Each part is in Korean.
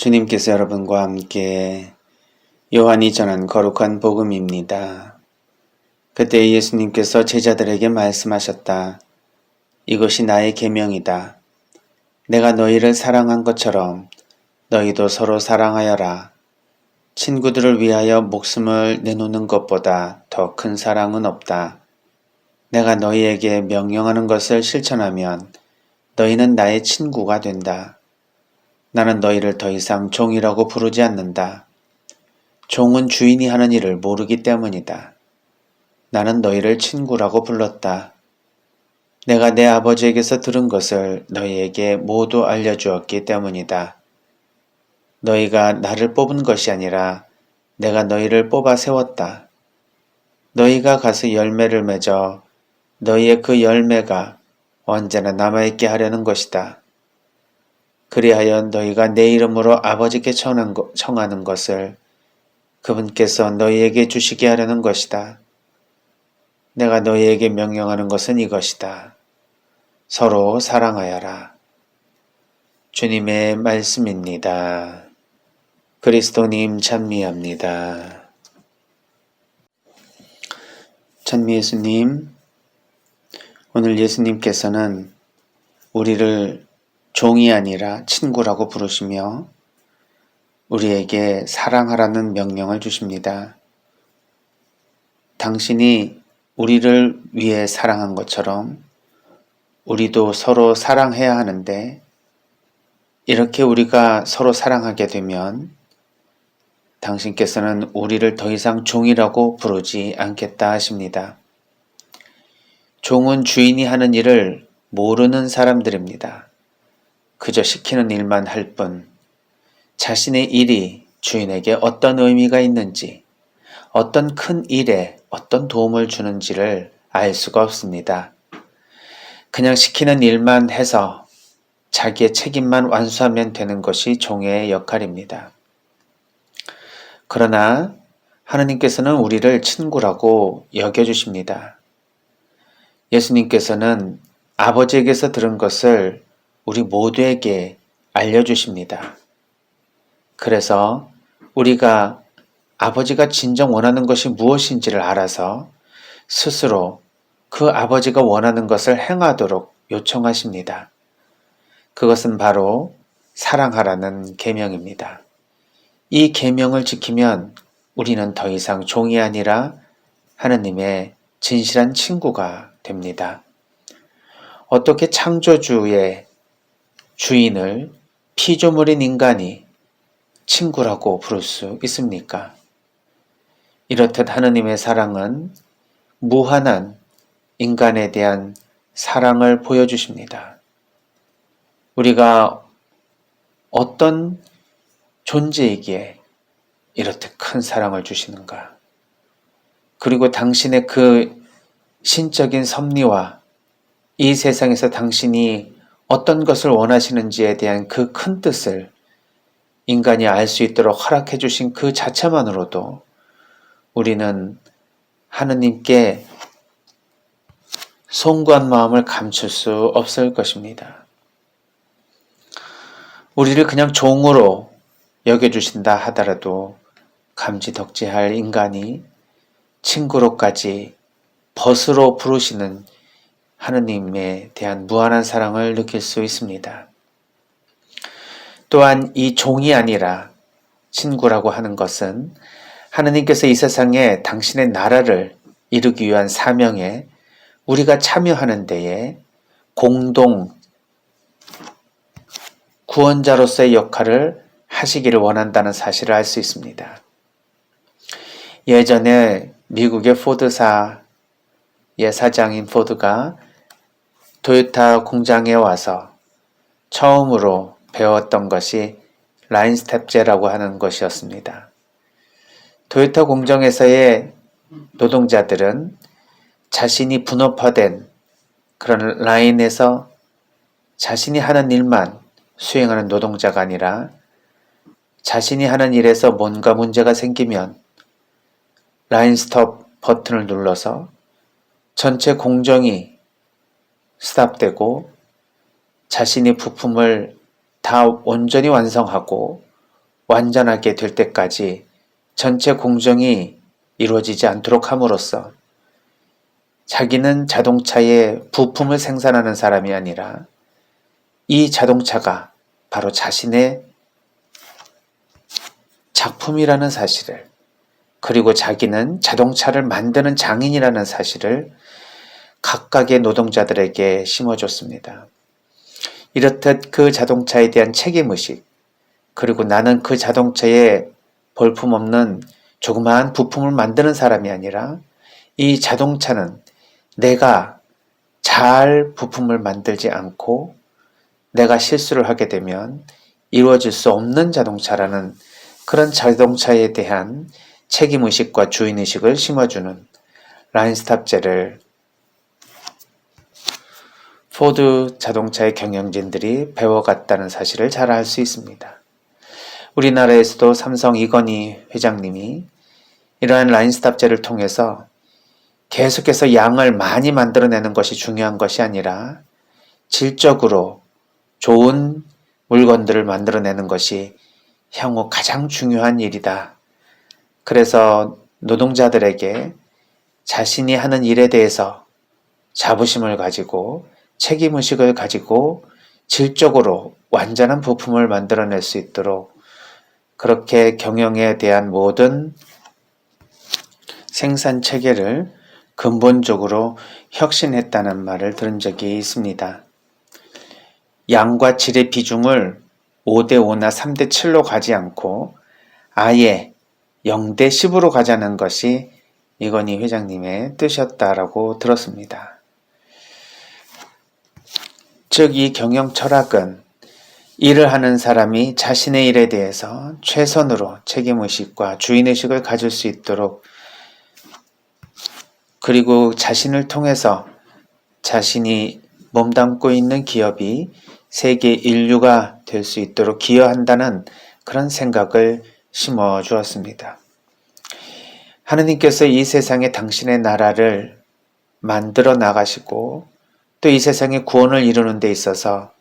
주님께서 여러분과 함께 요한이 전한 거룩한 복음입니다. 그때 예수님께서 제자들에게 말씀하셨다. 이것이 나의 계명이다. 내가 너희를 사랑한 것처럼 너희도 서로 사랑하여라. 친구들을 위하여 목숨을 내놓는 것보다 더 큰 사랑은 없다. 내가 너희에게 명령하는 것을 실천하면 너희는 나의 친구가 된다. 나는 너희를 더 이상 종이라고 부르지 않는다. 종은 주인이 하는 일을 모르기 때문이다. 나는 너희를 친구라고 불렀다. 내가 내 아버지에게서 들은 것을 너희에게 모두 알려주었기 때문이다. 너희가 나를 뽑은 것이 아니라 내가 너희를 뽑아 세웠다. 너희가 가서 열매를 맺어 너희의 그 열매가 언제나 남아있게 하려는 것이다. 그리하여 너희가 내 이름으로 아버지께 청하는 것을 그분께서 너희에게 주시게 하려는 것이다. 내가 너희에게 명령하는 것은 이것이다. 서로 사랑하여라. 주님의 말씀입니다. 그리스도님 찬미합니다. 찬미 예수님, 오늘 예수님께서는 우리를 종이 아니라 친구라고 부르시며 우리에게 사랑하라는 명령을 주십니다. 당신이 우리를 위해 사랑한 것처럼 우리도 서로 사랑해야 하는데 이렇게 우리가 서로 사랑하게 되면 당신께서는 우리를 더 이상 종이라고 부르지 않겠다 하십니다. 종은 주인이 하는 일을 모르는 사람들입니다. 그저 시키는 일만 할 뿐 자신의 일이 주인에게 어떤 의미가 있는지, 어떤 큰 일에 어떤 도움을 주는지를 알 수가 없습니다. 그냥 시키는 일만 해서 자기의 책임만 완수하면 되는 것이 종의 역할입니다. 그러나 하느님께서는 우리를 친구라고 여겨주십니다. 예수님께서는 아버지에게서 들은 것을 우리 모두에게 알려주십니다. 그래서 우리가 아버지가 진정 원하는 것이 무엇인지를 알아서 스스로 그 아버지가 원하는 것을 행하도록 요청하십니다. 그것은 바로 사랑하라는 계명입니다. 이 계명을 지키면 우리는 더 이상 종이 아니라 하느님의 진실한 친구가 됩니다. 어떻게 창조주의 주인을 피조물인 인간이 친구라고 부를 수 있습니까? 이렇듯 하느님의 사랑은 무한한 인간에 대한 사랑을 보여주십니다. 우리가 어떤 존재이기에 이렇듯 큰 사랑을 주시는가? 그리고 당신의 그 신적인 섭리와 이 세상에서 당신이 어떤 것을 원하시는지에 대한 그 큰 뜻을 인간이 알 수 있도록 허락해 주신 그 자체만으로도 우리는 하느님께 송구한 마음을 감출 수 없을 것입니다. 우리를 그냥 종으로 여겨주신다 하더라도 감지덕지할 인간이 친구로까지 벗으로 부르시는 하느님에 대한 무한한 사랑을 느낄 수 있습니다. 또한 이 종이 아니라 친구라고 하는 것은 하느님께서 이 세상에 당신의 나라를 이루기 위한 사명에 우리가 참여하는 데에 공동 구원자로서의 역할을 하시기를 원한다는 사실을 알 수 있습니다. 예전에 미국의 포드사의 사장인 포드가 토요타 공장에 와서 처음으로 배웠던 것이 라인 스텝제라고 하는 것이었습니다. 토요타 공장에서의 노동자들은 자신이 분업화된 그런 라인에서 자신이 하는 일만 수행하는 노동자가 아니라 자신이 하는 일에서 뭔가 문제가 생기면 라인 스톱 버튼을 눌러서 전체 공정이 스탑되고 자신이 부품을 다 온전히 완성하고 완전하게 될 때까지 전체 공정이 이루어지지 않도록 함으로써 자기는 자동차의 부품을 생산하는 사람이 아니라 이 자동차가 바로 자신의 작품이라는 사실을, 그리고 자기는 자동차를 만드는 장인이라는 사실을 각각의 노동자들에게 심어줬습니다. 이렇듯 그 자동차에 대한 책임의식, 그리고 나는 그 자동차에 볼품없는 조그마한 부품을 만드는 사람이 아니라 이 자동차는 내가 잘 부품을 만들지 않고 내가 실수를 하게 되면 이루어질 수 없는 자동차라는 그런 자동차에 대한 책임의식과 주인의식을 심어주는 라인스탑제를 포드 자동차의 경영진들이 배워갔다는 사실을 잘 알 수 있습니다. 우리나라에서도 삼성 이건희 회장님이 이러한 라인스탑제를 통해서 계속해서 양을 많이 만들어내는 것이 중요한 것이 아니라 질적으로 좋은 물건들을 만들어내는 것이 향후 가장 중요한 일이다. 그래서 노동자들에게 자신이 하는 일에 대해서 자부심을 가지고 책임의식을 가지고 질적으로 완전한 부품을 만들어낼 수 있도록 그렇게 경영에 대한 모든 생산 체계를 근본적으로 혁신했다는 말을 들은 적이 있습니다. 양과 질의 비중을 5대5나 3대7로 가지 않고 아예 0대10으로 가자는 것이 이건희 회장님의 뜻이었다라고 들었습니다. 즉, 이 경영 철학은 일을 하는 사람이 자신의 일에 대해서 최선으로 책임의식과 주인의식을 가질 수 있도록, 그리고 자신을 통해서 자신이 몸담고 있는 기업이 세계 인류가 될 수 있도록 기여한다는 그런 생각을 심어 주었습니다. 하느님께서 이 세상에 당신의 나라를 만들어 나가시고 또 이 세상의 구원을 이루는 데 있어서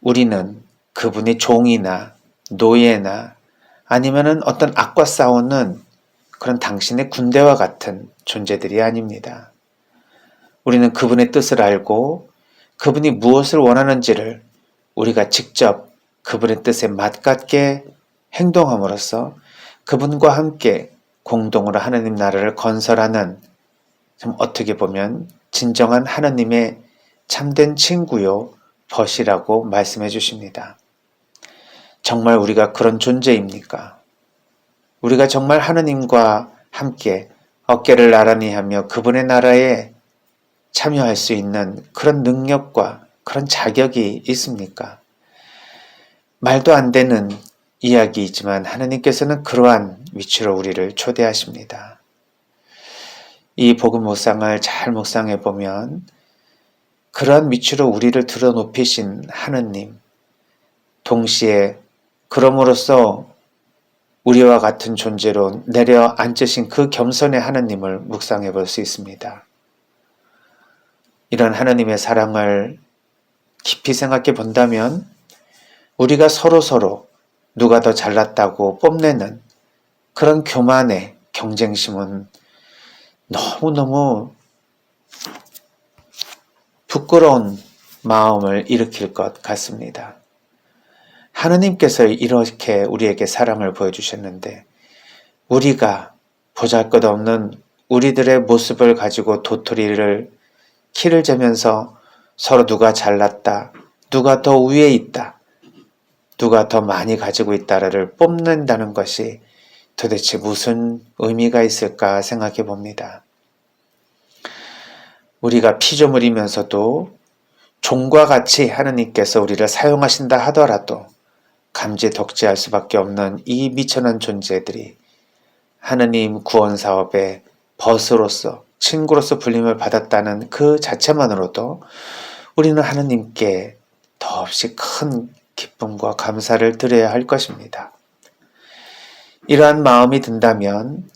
우리는 그분의 종이나 노예나 아니면은 어떤 악과 싸우는 그런 당신의 군대와 같은 존재들이 아닙니다. 우리는 그분의 뜻을 알고 그분이 무엇을 원하는지를 우리가 직접 그분의 뜻에 맞게 행동함으로써 그분과 함께 공동으로 하나님 나라를 건설하는, 참 어떻게 보면 진정한 하나님의 참된 친구요 벗이라고 말씀해 주십니다. 정말 우리가 그런 존재입니까? 우리가 정말 하나님과 함께 어깨를 나란히 하며 그분의 나라에 참여할 수 있는 그런 능력과 그런 자격이 있습니까? 말도 안 되는 이야기이지만 하나님께서는 그러한 위치로 우리를 초대하십니다. 이 복음 묵상을 잘 묵상해 보면 그러한 위치로 우리를 들어 높이신 하느님, 동시에 그럼으로써 우리와 같은 존재로 내려앉으신 그 겸손의 하느님을 묵상해 볼 수 있습니다. 이런 하느님의 사랑을 깊이 생각해 본다면 우리가 서로 누가 더 잘났다고 뽐내는 그런 교만의 경쟁심은 너무너무 부끄러운 마음을 일으킬 것 같습니다. 하느님께서 이렇게 우리에게 사랑을 보여주셨는데 우리가 보잘것없는 우리들의 모습을 가지고 도토리를 키를 재면서 서로 누가 잘났다, 누가 더 위에 있다, 누가 더 많이 가지고 있다를 뽐낸다는 것이 도대체 무슨 의미가 있을까 생각해 봅니다. 우리가 피조물이면서도 종과 같이 하느님께서 우리를 사용하신다 하더라도 감지덕지할 수밖에 없는 이 미천한 존재들이 하느님 구원 사업의 벗으로서 친구로서 불림을 받았다는 그 자체만으로도 우리는 하느님께 더없이 큰 기쁨과 감사를 드려야 할 것입니다. 이러한 마음이 든다면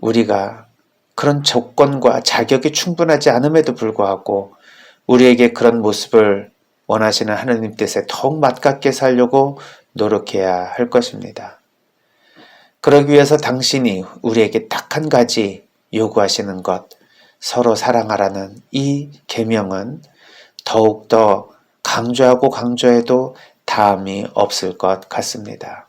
우리가 그런 조건과 자격이 충분하지 않음에도 불구하고 우리에게 그런 모습을 원하시는 하느님 뜻에 더욱 맞깝게 살려고 노력해야 할 것입니다. 그러기 위해서 당신이 우리에게 딱 한 가지 요구하시는 것, 서로 사랑하라는 이 계명은 더욱더 강조하고 강조해도 다함이 없을 것 같습니다.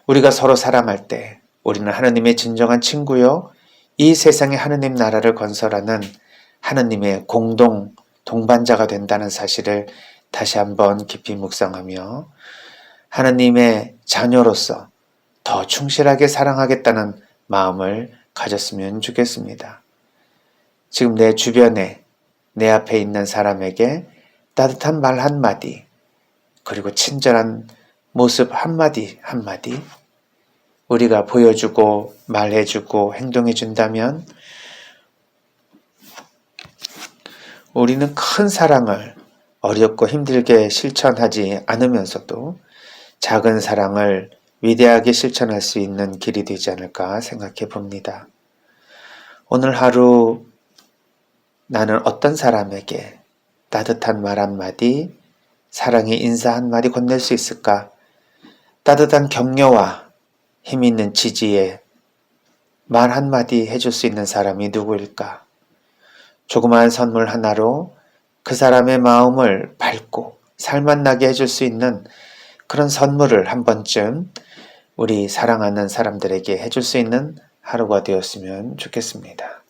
우리가 서로 사랑할 때 우리는 하느님의 진정한 친구요, 이 세상의 하느님 나라를 건설하는 하느님의 공동 동반자가 된다는 사실을 다시 한번 깊이 묵상하며 하느님의 자녀로서 더 충실하게 사랑하겠다는 마음을 가졌으면 좋겠습니다. 지금 내 주변에 내 앞에 있는 사람에게 따뜻한 말 한마디, 그리고 친절한 모습 한마디 한마디 우리가 보여주고 말해주고 행동해준다면 우리는 큰 사랑을 어렵고 힘들게 실천하지 않으면서도 작은 사랑을 위대하게 실천할 수 있는 길이 되지 않을까 생각해 봅니다. 오늘 하루 나는 어떤 사람에게 따뜻한 말 한마디, 사랑의 인사 한마디 건넬 수 있을까? 따뜻한 격려와 힘 있는 지지에 말 한마디 해줄 수 있는 사람이 누구일까? 조그마한 선물 하나로 그 사람의 마음을 밝고 살맛나게 해줄 수 있는 그런 선물을 한 번쯤 우리 사랑하는 사람들에게 해줄 수 있는 하루가 되었으면 좋겠습니다.